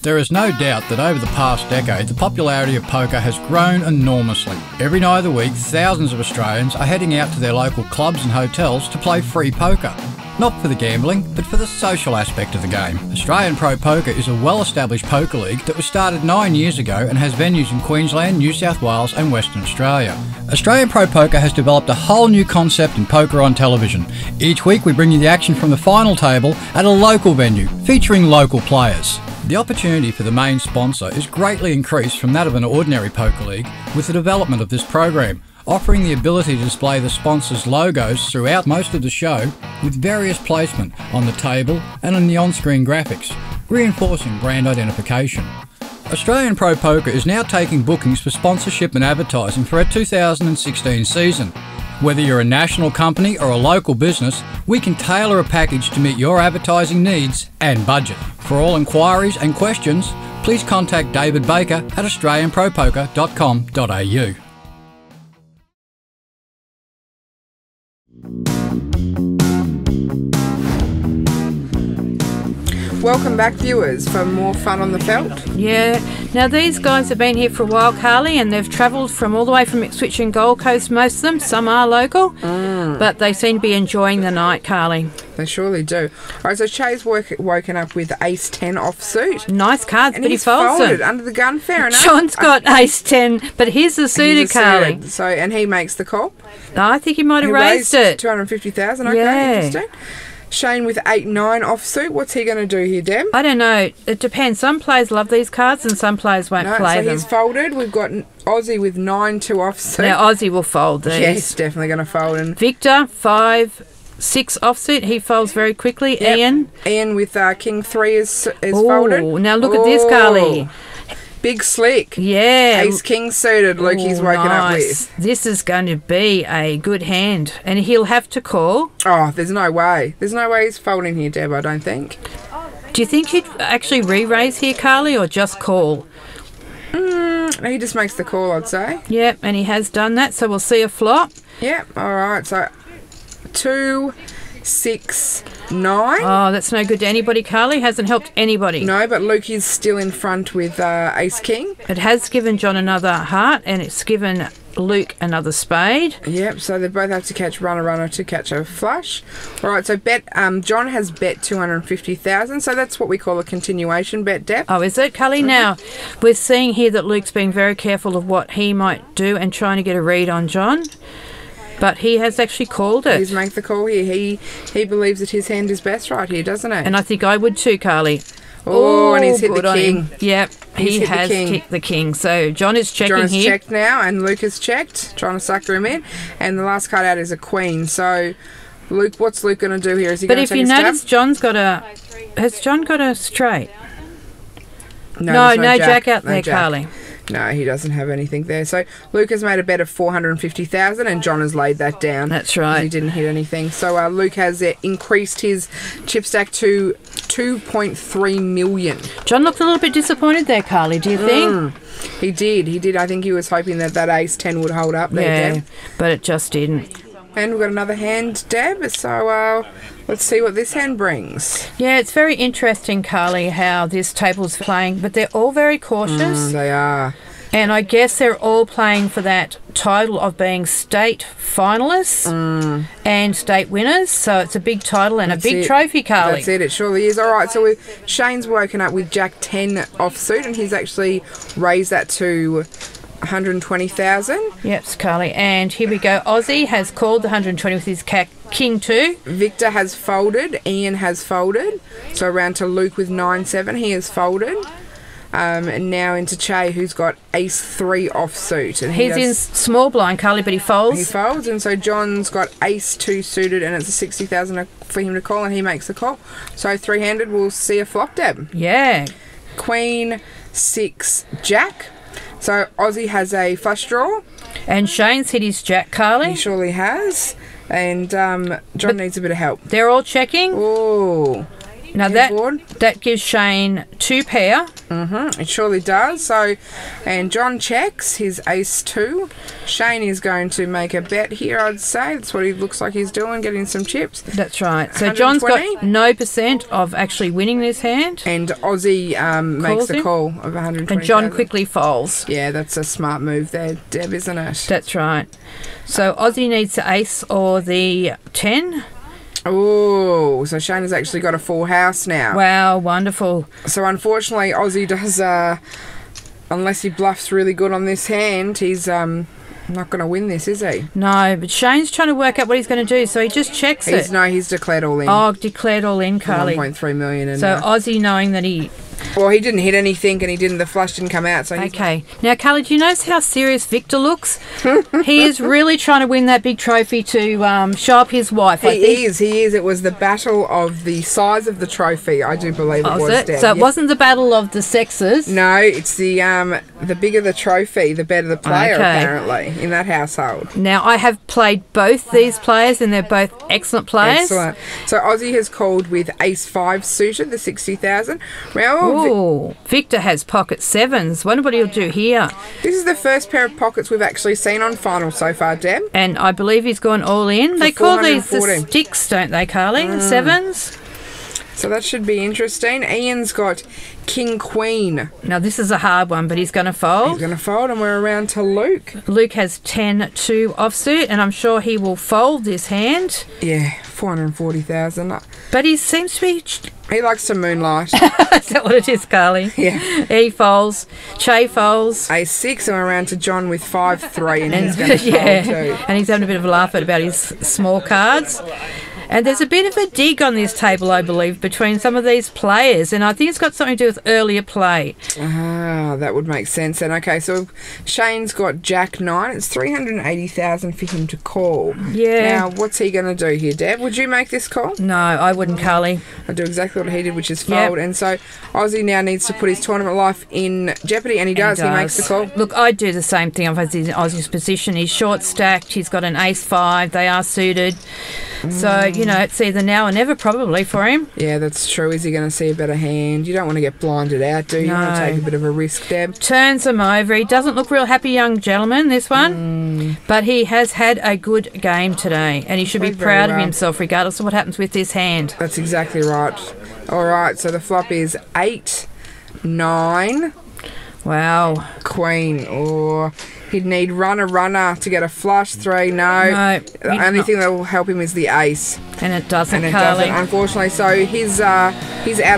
There is no doubt that over the past decade, the popularity of poker has grown enormously. Every night of the week, thousands of Australians are heading out to their local clubs and hotels to play free poker. Not for the gambling, but for the social aspect of the game. Australian Pro Poker is a well-established poker league that was started 9 years ago and has venues in Queensland, New South Wales and Western Australia. Australian Pro Poker has developed a whole new concept in poker on television. Each week we bring you the action from the final table at a local venue, featuring local players. The opportunity for the main sponsor is greatly increased from that of an ordinary poker league with the development of this program, offering the ability to display the sponsor's logos throughout most of the show with various placement on the table and on the on-screen graphics, reinforcing brand identification. Australian Pro Poker is now taking bookings for sponsorship and advertising for our 2016 season. Whether you're a national company or a local business, we can tailor a package to meet your advertising needs and budget. For all inquiries and questions, please contact David Baker at australianpropoker.com.au. Welcome back, viewers, for more fun on the felt. Yeah. Now, these guys have been here for a while, Carly, and they've travelled from all the way from Ipswich and Gold Coast, most of them. Some are local, but they seem to be enjoying the night, Carly. They surely do. All right, so Shay's woken up with Ace 10 offsuit. Nice cards, And but he he's folds folded them. under the gun, fair enough. John's got Ace 10, but here's the suited, He's a Carly. suited. So, and he makes the call. I think he might have He raised it. 250,000, okay, Yeah. interesting. Shane with 8-9 offsuit. What's he going to do here, Deb? I don't know. It depends. Some players love these cards and some players won't No, play so them. he's folded. We've got Aussie with 9-2 offsuit. Now, Aussie will fold these. Yes, definitely going to fold. And Victor, 5-6 offsuit. He folds very quickly. Yep. Ian. with King 3 is Ooh, folded. now look at this, Carly. Big slick. Yeah. Ace King suited, Luke, he's Ooh, woken up nice. with. This is going to be a good hand. And he'll have to call. Oh, there's no way. There's no way he's folding here, Deb, I don't think. Do you think he'd actually re-raise here, Carly, or just call? He just makes the call, I'd say. Yep, and he has done that, so we'll see a flop. Yep, all right. So 2, 6, 9. Oh, that's no good to anybody, Carly. Hasn't helped anybody. No, but Luke is still in front with Ace King. It has given John another heart, and it's given Luke another spade. Yep, so they both have to catch runner to catch a flush. All right, so John has bet 250,000, so that's what we call a continuation bet, Deb. Oh, is it, Cully? Now, we're seeing here that Luke's being very careful of what he might do and trying to get a read on John. But he has actually called it. He's made the call here. He believes that his hand is best right here, doesn't he? And I think I would too, Carly. Oh, and he's hit the king. Yep, he has kicked the king. So John is checking John has here. checked now, and Luke has checked, trying to sucker him in. And the last card out is a queen. So, Luke, what's Luke going to do here? Is he going to take a stab? But if you notice, has John got a straight? No, no jack out there, Carly. No, he doesn't have anything there. So Luke has made a bet of 450,000, and John has laid that down. That's right. He didn't hit anything. So Luke has increased his chip stack to 2.3 million. John looked a little bit disappointed there, Carly. Do you think? He did. I think he was hoping that ace 10 would hold up there, Deb. But it just didn't. And we've got another hand, Deb. So let's see what this hand brings. Yeah, it's very interesting, Carly, how this table's playing, but they're all very cautious. They are. And I guess they're all playing for that title of being state finalists and state winners. So it's a big title and a big trophy, Carly. That's it. It surely is. All right. So Shane's woken up with Jack 10 offsuit, and he's actually raised that to 120,000. Yep, Carly. And here we go. Aussie has called the 120 with his king 2. Victor has folded. Ian has folded. So around to Luke with 9-7. He has folded. And now into Che, who's got ace 3 offsuit. And he's in small blind, Carly, but he folds. He folds, and so John's got ace 2 suited, and it's a 60,000 for him to call, and he makes the call. So 3-handed, we'll see a flop, Deb. Yeah. Queen 6 Jack. So Aussie has a flush draw. And Shane's hit his jack, Carly. He surely has. And John needs a bit of help. They're all checking. Oh. Now that gives Shane 2 pair. It surely does. So, and John checks his ace 2. Shane is going to make a bet here, I'd say. That's what he looks like he's doing, getting some chips. That's right. So John's got no % of actually winning this hand. And Aussie makes the call of 120,000. And John quickly folds. Yeah, that's a smart move there, Deb, isn't it? That's right. So Aussie needs the ace or the 10. Oh, so Shane has actually got a full house now. Wow, wonderful. So unfortunately, Aussie does, unless he bluffs really good on this hand, he's not going to win this, is he? No, but Shane's trying to work out what he's going to do, so he just checks it. No, he's declared all in. Oh, declared all in, Carly. 1.3 million. And, so Aussie knowing that he... Well, he didn't hit anything, and the flush didn't come out. So okay. Now, Carly, do you notice how serious Victor looks? He is really trying to win that big trophy to show up his wife. He is. It was the battle of the size of the trophy, I do believe it was. So it wasn't the battle of the sexes? No, it's the bigger the trophy, the better the player, apparently, in that household. Now, I have played both these players, and they're both excellent players. Excellent. So Aussie has called with ace 5 suited, the 60,000. Oh, Victor has pocket 7s. Wonder what he'll do here. This is the first pair of pockets we've actually seen on final so far, Deb. And I believe he's gone all in. They call these the sticks, don't they, Carly? The 7s. So that should be interesting. Ian's got king queen. Now this is a hard one, but he's going to fold. He's going to fold, and we're around to Luke. Luke has 10-2 offsuit, and I'm sure he will fold this hand. Yeah, 440,000. But he seems to be... He likes to moonlight. Is that what it is, Carly? Yeah. He folds. Che folds. Ace 6, and we're around to John with 5-3, and he's going to fold too. And he's having a bit of a laugh about his small cards. And there's a bit of a dig on this table, I believe, between some of these players, and I think it's got something to do with earlier play. Ah, that would make sense then. Okay, so Shane's got Jack 9. It's 380,000 for him to call. Yeah. Now, what's he going to do here, Deb? Would you make this call? No, I wouldn't, Carly. I'd do exactly what he did, which is fold. Yep. And so Aussie now needs to put his tournament life in jeopardy, and he does. He makes the call. Look, I'd do the same thing. I've had Aussie's position. He's short stacked. He's got an ace 5. They are suited. So, it's either now or never probably for him. Yeah, that's true. Is he going to see a better hand? You don't want to get blinded out, do you? No. You want to take a bit of a risk, Deb. Turns him over. He doesn't look real happy, young gentleman, this one. But he has had a good game today, and he should be proud of himself regardless of what happens with this hand. That's exactly right. All right, so the flop is 8, 9. Wow. Queen. Or he'd need runner to get a flush 3. No. The only thing that will help him is the ace. And it doesn't, Carly. Doesn't, unfortunately. So he's out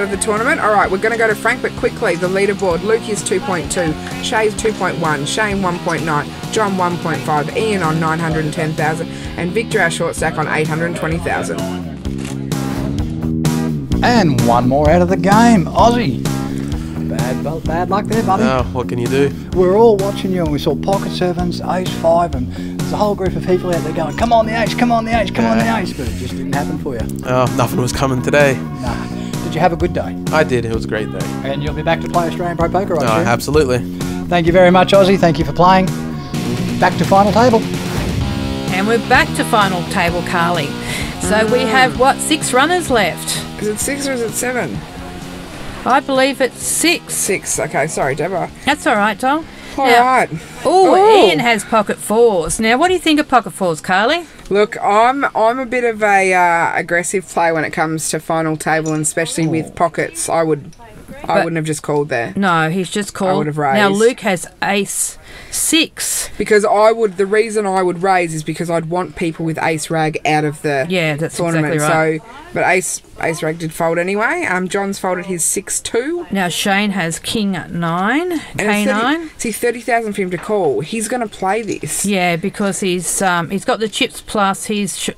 of the tournament. All right, we're going to go to Frank, but quickly, the leaderboard. Luke is 2.2. Shay's 2.1. Shane 1.9. John 1.5. Ian on 910,000. And Victor, our short stack, on 820,000. And one more out of the game. Aussie. Bad luck there, buddy. Oh, what can you do? We're all watching you and we saw pocket sevens, ace five, and there's a whole group of people out there going, come on the ace, come on the ace, come on the ace, but it just didn't happen for you. Oh, nothing was coming today. Nah. Did you have a good day? I did, it was a great day. And you'll be back to play Australian Pro Poker, right? Oh, absolutely. Thank you very much, Aussie. Thank you for playing. Back to final table. And we're back to final table, Carly. So we have, what, 6 runners left? Is it 6 or is it 7? I believe it's 6. 6. Okay, sorry, Deborah. That's all right, Tom. All right. Oh, Ian has pocket 4s. Now, what do you think of pocket 4s, Carly? Look, I'm a bit of a aggressive player when it comes to final table, and especially with pockets. I wouldn't have just called there. No, he's just called. I would have raised. Now Luke has ace 6. Because the reason I would raise is because I'd want people with ace rag out of the that's tournament. exactly right. So, but ace rag did fold anyway. John's folded his 6-2. Now Shane has king 9, K9. See, 30,000 for him to call. He's going to play this. Yeah, because he's got the chips plus he's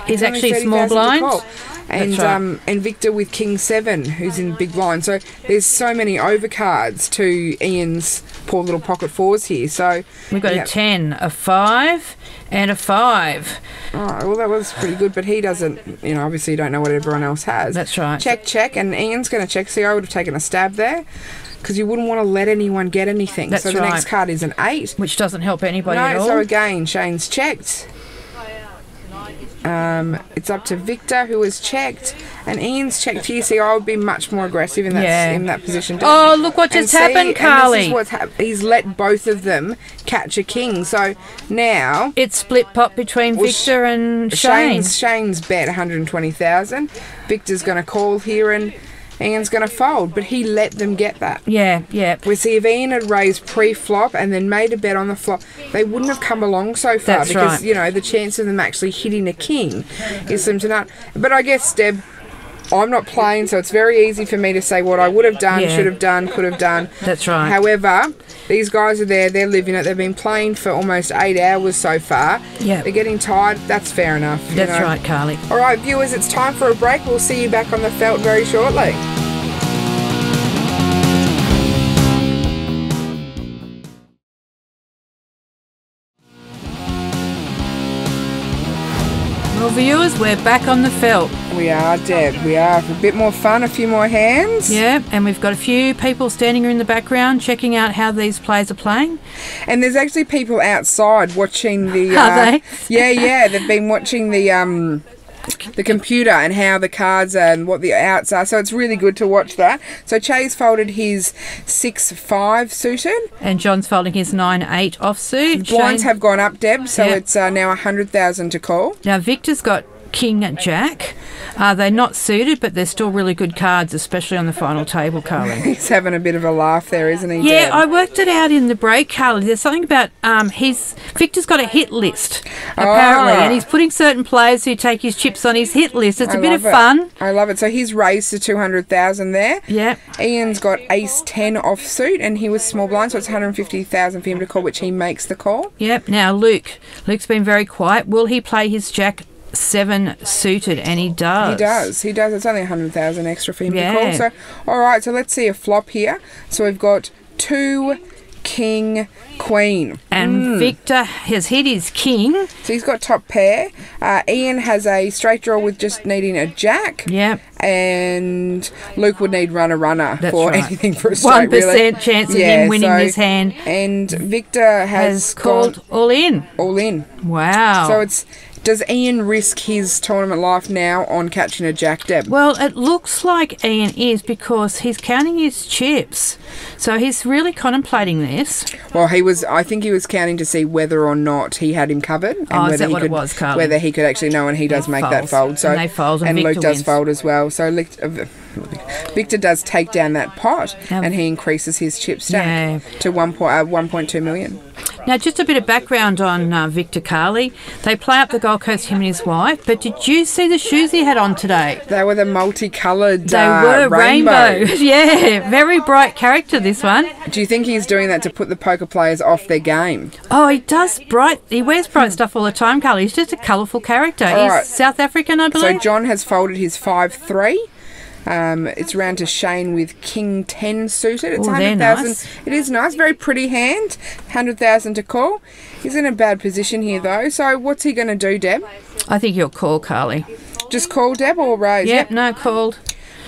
actually small 30,000 to blind. call. And Victor with king 7, who's in big blind. So there's so many overcards to Ian's poor little pocket 4s here. So we've got a 10, a 5, and a 5. Oh, well, that was pretty good, but he doesn't, obviously you don't know what everyone else has. That's right. Check, and Ian's going to check. See, I would have taken a stab there, because you wouldn't want to let anyone get anything. That's so the next card is an 8. Which doesn't help anybody at all. So again, Shane's checked. It's up to Victor, who has checked, and Ian's checked here. See, I would be much more aggressive in that position. Oh, look what just happened, Carly. And this is what's he's let both of them catch a king. So now it's split pot between Victor and Shane. Shane's bet 120,000. Victor's going to call here, and Ian's going to fold, but he let them get that. Yeah. We see if Ian had raised pre-flop and then made a bet on the flop, they wouldn't have come along so far. That's because, right. The chance of them actually hitting a king is slim to none. But I guess, Deb, I'm not playing, so it's very easy for me to say what I would have done, should have done, could have done. That's right. However, these guys are there, they're living it. They've been playing for almost 8 hours so far. Yeah. They're getting tired. That's fair enough. That's right, Carly. All right, viewers, it's time for a break. We'll see you back on the felt very shortly. Well, viewers, we're back on the felt. We are, Deb. We are. For a bit more fun, a few more hands. Yeah, and we've got a few people standing in the background checking out how these players are playing. And there's actually people outside watching the... Are they? Yeah. They've been watching the computer and how the cards are and what the outs are. So it's really good to watch that. So Chase folded his 6-5 suited. And John's folding his 9-8 offsuit. Blinds have gone up, Deb, so it's now 100,000 to call. Now Victor's got King Jack. They're not suited, but they're still really good cards, especially on the final table, Carly. He's having a bit of a laugh there, isn't he? Yeah, Deb? I worked it out in the break, Carly. There's something about Victor's got a hit list, apparently, and he's putting certain players who take his chips on his hit list. It's a bit of fun. I love it. So he's raised to 200,000 there. Yeah. Ian's got ace 10 offsuit, and he was small blind, so it's 150,000 for him to call, which he makes the call. Yep. Now Luke's been very quiet. Will he play his Jack 7 suited? And he does. He does. It's only 100,000 extra for him to call. So, all right. So let's see a flop here. So we've got 2 king queen, and Victor has hit his king. So he's got top pair. Ian has a straight draw with just needing a jack. Yep. And Luke would need runner That's for right. anything for a straight. 1% really. chance of him winning this hand. And Victor has called all in. All in. Wow. So it's. Does Ian risk his tournament life now on catching a jack, Deb? Well, it looks like Ian is, because he's counting his chips. So he's really contemplating this. Well, I think he was counting to see whether or not he had him covered. And is whether that he what could, it was, Carly? Whether he could actually know, and he does make that fold. So, and they fold, and Luke Victor does wins. fold as well. So Victor does take down that pot, and he increases his chip stack to 1.2 million. Now, just a bit of background on Victor, Carly. They play up the Gold Coast, him and his wife, but did you see the shoes he had on today? They were the multicoloured They were rainbow. Yeah, very bright character, this one. Do you think he's doing that to put the poker players off their game? Oh, he does he wears bright stuff all the time, Carly. He's just a colourful character. He's South African, I believe. So John has folded his 5-3. It's round to Shane with King 10 suited. It's Ooh, they're 100,000. nice. It is nice. Very pretty hand. 100,000 to call. He's in a bad position here, though. So what's he going to do, Deb? I think you'll call, Carly. Just call, Deb, or raise? Yep, no, called.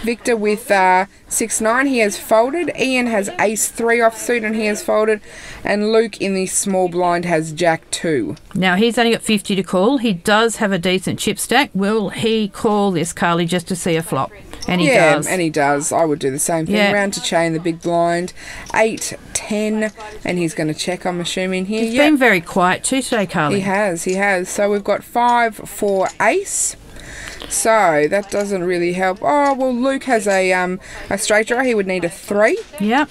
Victor with 6-9, he has folded. Ian has ace-3 offsuit and he has folded. And Luke in the small blind has jack-2. Now, he's only got 50 to call. He does have a decent chip stack. Will he call this, Carly, just to see a flop? And he does. And he does. I would do the same thing. Yeah. Round to chain the big blind. 8, 10, and he's going to check, I'm assuming, here. He's been very quiet too today, Carly. He has. So we've got 5 for ace. So that doesn't really help. Oh, well, Luke has a straight draw. He would need a 3. Yep.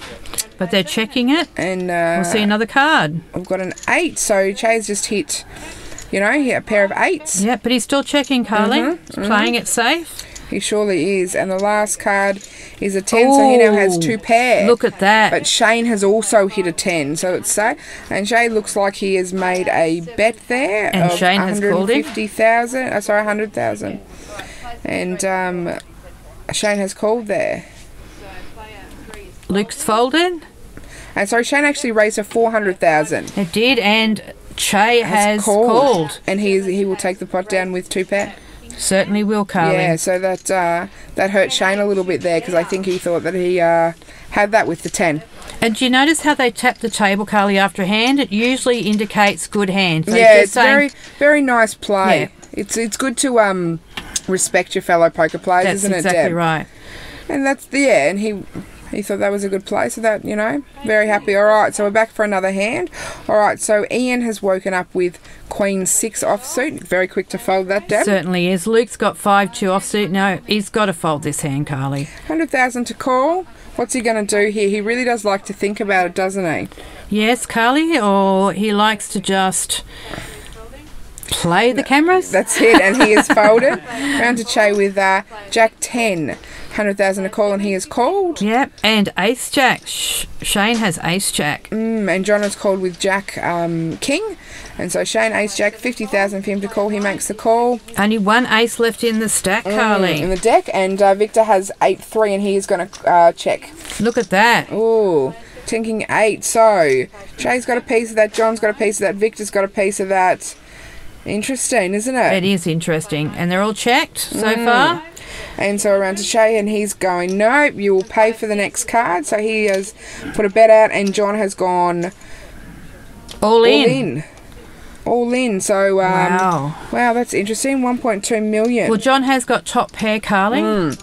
But they're checking it. And we'll see another card. I've got an 8. So Chay's just hit, he hit a pair of 8s. Yep, but he's still checking, Carly. He's playing it safe. He surely is. And the last card is a 10, so he now has 2 pair. Look at that. But Shane has also hit a 10, so it's so. And Shane looks like he has made a bet there And of Shane has called him. 150,000. Sorry, 100,000. And Shane has called there. Luke's folded. And so Shane actually raised a 400,000. It did, and Che has called. And he will take the pot down with 2 pair. Certainly will, Carly. Yeah, so that hurt Shane a little bit there because I think he thought that he had that with the 10. And do you notice how they tap the table, Carly, after a hand? It usually indicates good hand. So yeah, if it's they're saying, very nice play. Yeah. It's good to respect your fellow poker players, that's isn't it, exactly Deb? right. And that's and he thought that was a good play, so that, very happy. All right, so we're back for another hand. All right, so Ian has woken up with Queen 6 offsuit. Very quick to fold that, Deb. Certainly is. Luke's got 5-2 offsuit. No, he's got to fold this hand, Carly. 100,000 to call. What's he going to do here? He really does like to think about it, doesn't he? Yes, Carly, or he likes to just play the cameras. That's it, and he is folded. Round to Che with Jack 10. 100,000 to call, and he is called. Yep, and Ace Jack. Shane has Ace Jack. And John is called with Jack King. And so Shane, Ace Jack, 50,000 for him to call. He makes the call. Only 1 ace left in the stack, Carly. In the deck, and Victor has 8-3, and he is going to check. Look at that. Ooh, tinking 8. So Che's got a piece of that, John's got a piece of that, Victor's got a piece of that. Interesting, isn't it? It is interesting. And they're all checked so far. And so around to Che, and he's going, nope, you will pay for the next card. So he has put a bet out, and John has gone all in. All in. So, wow, that's interesting. 1.2 million. Well, John has got top pair, Carly.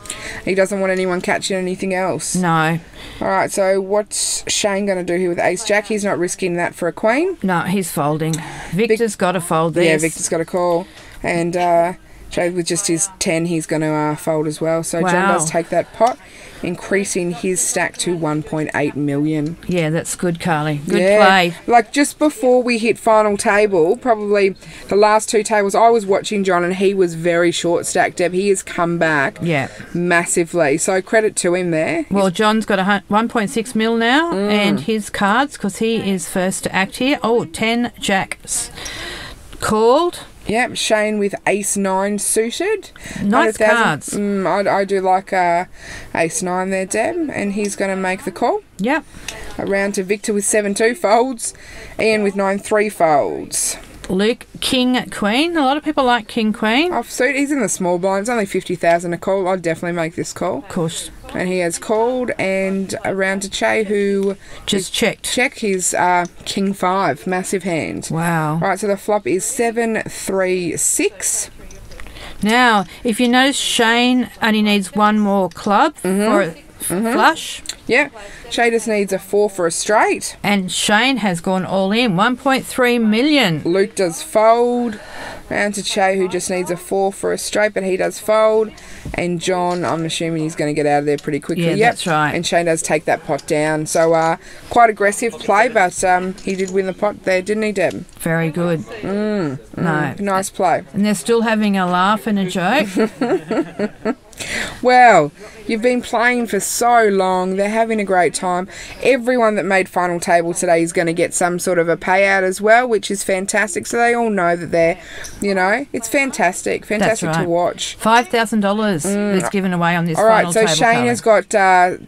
He doesn't want anyone catching anything else. No. All right, so what's Shane going to do here with Ace Jack? He's not risking that for a queen. No, he's folding. Victor's got to fold this. Yeah, Victor's got to call. And Jay with just his 10, he's going to fold as well. So John does take that pot, increasing his stack to 1.8 million. Yeah, that's good, Carly. Good play. Like just before we hit final table, probably the last 2 tables, I was watching John and he was very short stacked, Deb. He has come back massively. So credit to him there. Well, John's got 1.6 mil now and his cards, because he is first to act here. Oh, 10 jacks. Called. Yep, Shane with ace-9 suited. Nice cards. I do like ace-9 there, Deb, and he's going to make the call. Yep. Around to Victor with 7-2 folds. Ian with 9-3 folds. Luke, King, Queen. A lot of people like King, Queen. Offsuit. He's in the small blind. It's only 50,000 a call. I'd definitely make this call. Of course. And he has called, and around to Che, who just checked his King 5, massive hand. Wow. Right, so the flop is 7-3-6. Now, if you notice, Shane only needs 1 more club for a flush. Yeah, Che just needs a 4 for a straight. And Shane has gone all in, 1.3 million. Luke does fold. Round to Che, who just needs a 4 for a straight, but he does fold. And John, I'm assuming he's going to get out of there pretty quickly. Yeah, that's right. And Shane does take that pot down. So quite aggressive play, but he did win the pot there, didn't he, Deb? Very good. No. Nice play. And they're still having a laugh and a joke. Well, you've been playing for so long. They're having a great time. Everyone that made final table today is going to get some sort of a payout as well, which is fantastic. So they all know that they're, you know, it's fantastic. Fantastic to watch. $5,000 is given away on this all right, final so table. Shane has got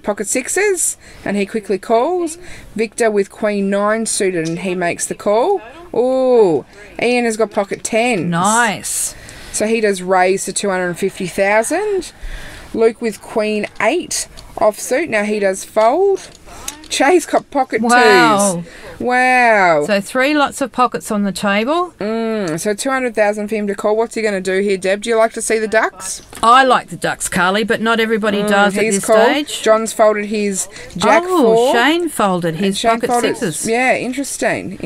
pocket sixes, and he quickly calls. Victor with Queen 9 suited, and he makes the call. Oh, Ian has got pocket 10s. Nice. So he does raise to 250,000. Luke with Queen 8 offsuit. Now he does fold. Chase got pocket 2s. Wow. So 3 lots of pockets on the table. So 200,000 for him to call. What's he going to do here, Deb? Do you like to see the ducks? I like the ducks, Carly, but not everybody does at this stage. John's folded his Jack 4. Shane folded his pocket 6s. Yeah, interesting.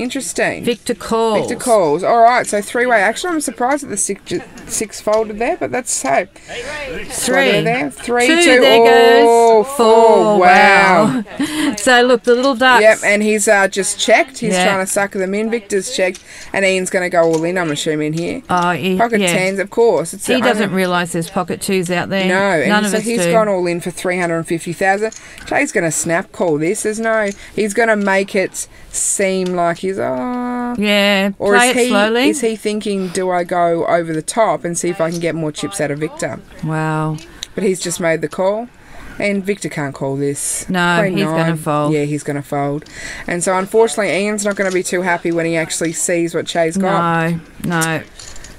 Victor calls. All right, so 3-way. Actually, I'm surprised at the 6 folded there, but that's so. 3. There. 3, 2. 2. There goes 4. Wow. So look, the little ducks. Yep, and he's just checked. He's trying to sucker them in. Victor's checked, and Ian's going to go all in, I'm assuming, here. Pocket 10s, of course. He doesn't realise there's pocket 2s out there. No, none of us he's do. gone all in for 350,000. Jay's going to snap call this. There's no. He's going to make it seem like he's yeah. Or play it slowly. Is he thinking, do I go over the top and see if I can get more chips out of Victor? Wow. But he's just made the call. And Victor can't call this. No, he's going to fold. Yeah, he's going to fold. And so, unfortunately, Ian's not going to be too happy when he actually sees what Shay's got. No.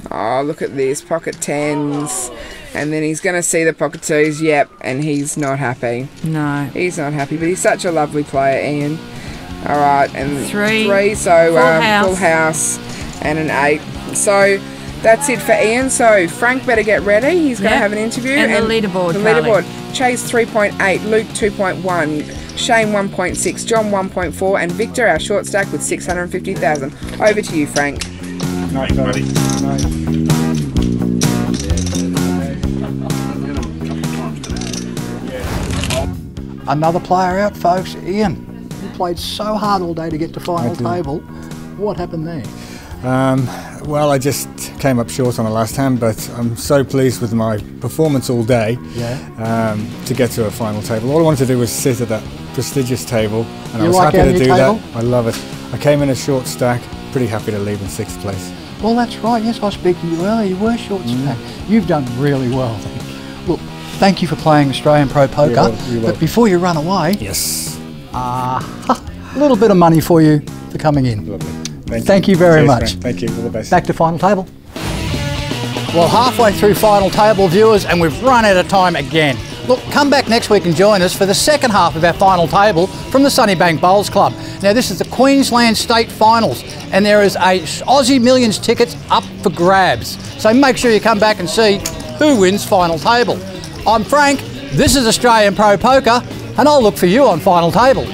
Oh, look at this. Pocket 10s. And then he's going to see the pocket 2s. Yep. And he's not happy. No. He's not happy. But he's such a lovely player, Ian. All right. And 3. So, full house. And an 8. So... that's it for Ian. So Frank better get ready. He's going to have an interview. And the leaderboard. The leaderboard. Chase 3.8, Luke 2.1, Shane 1.6, John 1.4, and Victor, our short stack, with 650,000. Over to you, Frank. Nice, buddy. Another player out, folks. Ian, you played so hard all day to get to final table. What happened there? Well, I just came up short on the last hand, but I'm so pleased with my performance all day to get to a final table. All I wanted to do was sit at that prestigious table, and I was happy to do that. I love it. I came in a short stack, pretty happy to leave in 6th place. Well, that's right. Yes, I was speaking to you earlier. You were short stack. You've done really well. Look, thank you for playing Australian Pro Poker. But before you run away, a little bit of money for you for coming in. Lovely. Thank you very much. Thank you. All the best. Back to final table. Well, halfway through final table, viewers, and we've run out of time again. Look, come back next week and join us for the second half of our final table from the Sunnybank Bowls Club. Now, this is the Queensland State Finals, and there is a Aussie Millions tickets up for grabs. So make sure you come back and see who wins final table. I'm Frank, this is Australian Pro Poker, and I'll look for you on final table.